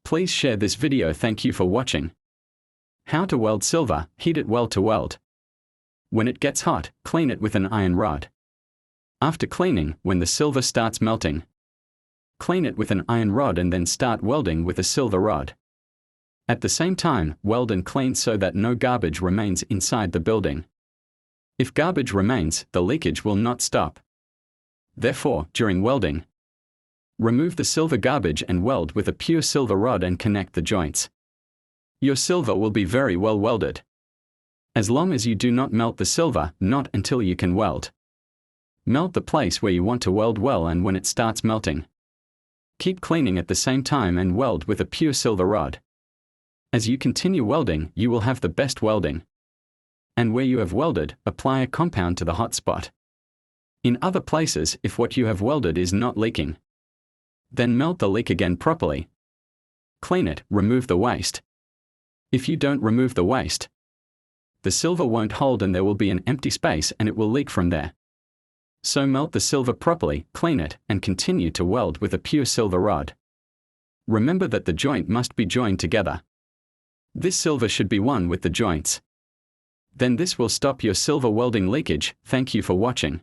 Please share this video. Thank you for watching. How to weld silver. Heat it well to weld. When it gets hot, clean it with an iron rod. After cleaning, when the silver starts melting, clean it with an iron rod and then start welding with a silver rod. At the same time, weld and clean so that no garbage remains inside the building. If garbage remains, the leakage will not stop. Therefore, during welding, remove the silver garbage and weld with a pure silver rod and connect the joints. Your silver will be very well welded. As long as you do not melt the silver, not until you can weld. Melt the place where you want to weld well, and when it starts melting, keep cleaning at the same time and weld with a pure silver rod. As you continue welding, you will have the best welding. And where you have welded, apply a compound to the hot spot. In other places, if what you have welded is not leaking, then melt the leak again properly. Clean it, remove the waste. If you don't remove the waste, the silver won't hold and there will be an empty space and it will leak from there. So melt the silver properly, clean it, and continue to weld with a pure silver rod. Remember that the joint must be joined together. This silver should be one with the joints. Then this will stop your silver welding leakage. Thank you for watching.